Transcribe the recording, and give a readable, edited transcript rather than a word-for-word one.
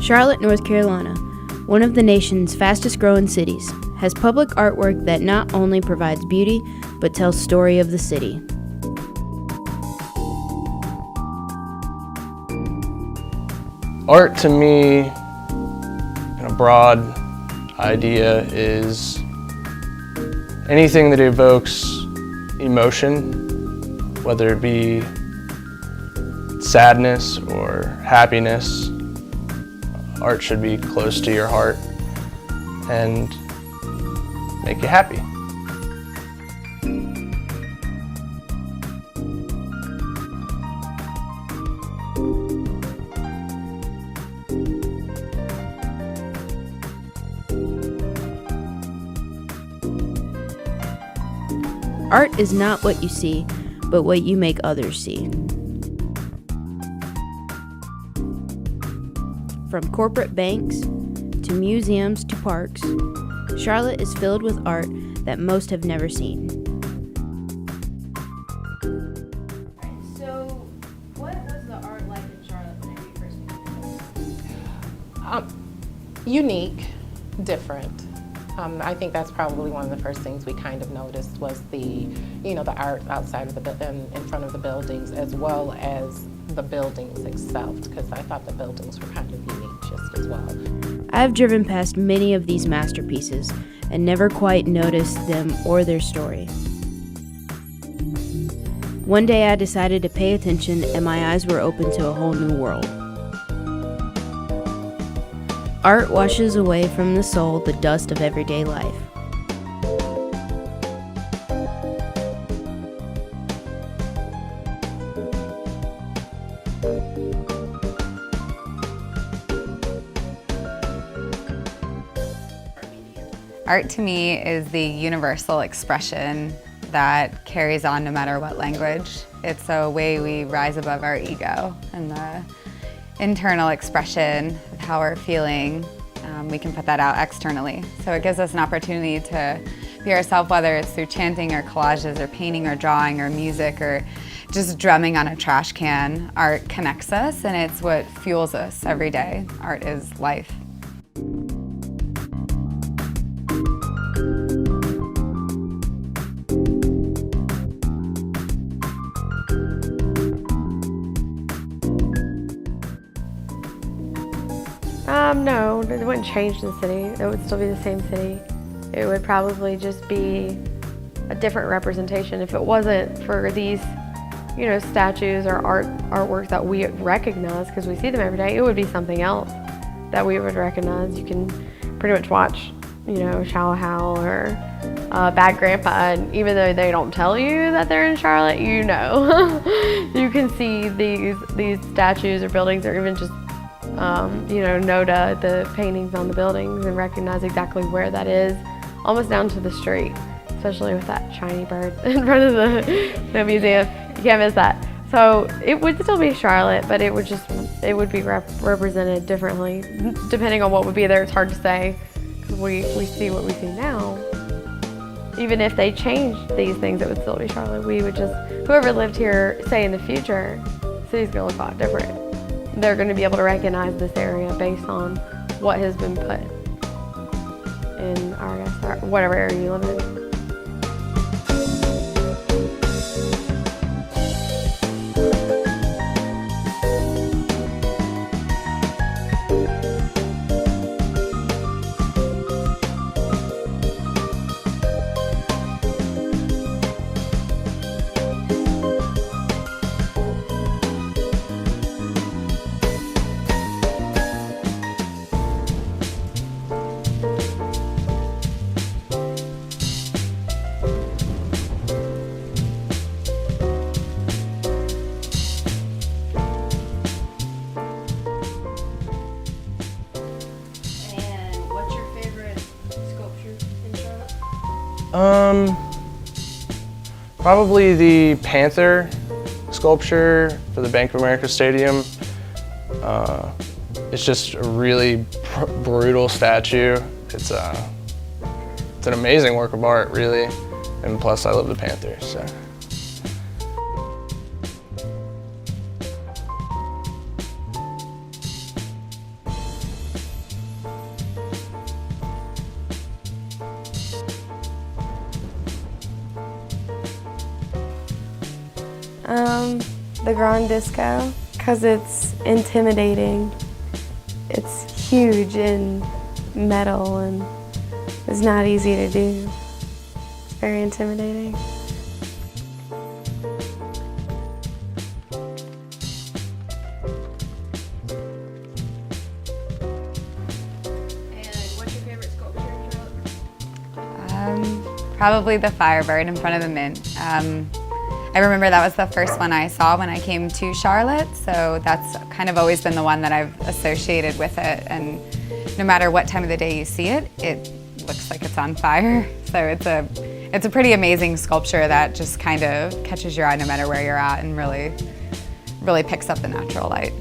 Charlotte, North Carolina, one of the nation's fastest growing cities, has public artwork that not only provides beauty, but tells story of the city. Art to me, in a broad idea, is anything that evokes emotion, whether it be sadness or happiness. Art should be close to your heart and make you happy. Art is not what you see, but what you make others see. From corporate banks to museums to parks, Charlotte is filled with art that most have never seen. So, what was the art like in Charlotte whenever you first came? Unique, different. I think that's probably one of the first things we kind of noticed was the art outside of in front of the buildings, as well as the buildings itself, because I thought the buildings were kind of unique just as well. I've driven past many of these masterpieces and never quite noticed them or their story. One day I decided to pay attention and my eyes were open to a whole new world. Art washes away from the soul the dust of everyday life. Art to me is the universal expression that carries on no matter what language. It's a way we rise above our ego and the internal expression of how we're feeling. We can put that out externally. So it gives us an opportunity to be ourselves, whether it's through chanting or collages or painting or drawing or music or just drumming on a trash can. Art connects us and it's what fuels us every day. Art is life. No, it wouldn't change the city. It would still be the same city. It would probably just be a different representation. If it wasn't for these, statues or artwork that we recognize because we see them every day, it would be something else that we would recognize. You can pretty much watch, Shallow Hal or Bad Grandpa, and even though they don't tell you that they're in Charlotte, you can see these statues or buildings or even just note the paintings on the buildings and recognize exactly where that is, almost down to the street, especially with that shiny bird in front of the museum. You can't miss that. So it would still be Charlotte, but it would be represented differently depending on what would be there. It's hard to say because we see what we see now. Even if they changed these things, it would still be Charlotte. We would whoever lived here, say in the future, the city's gonna look a lot different. They're going to be able to recognize this area based on what has been put in whatever area you live in. Probably the Panther sculpture for the Bank of America Stadium. It's just a really brutal statue. It's an amazing work of art, really, and plus I love the Panthers. So. The Grand Disco, because it's intimidating. It's huge and metal and it's not easy to do. It's very intimidating. Probably the Firebird in front of the Mint. I remember that was the first one I saw when I came to Charlotte, so that's kind of always been the one that I've associated with it. And no matter what time of the day you see it, it looks like it's on fire. So it's a pretty amazing sculpture that just kind of catches your eye no matter where you're at and really picks up the natural light.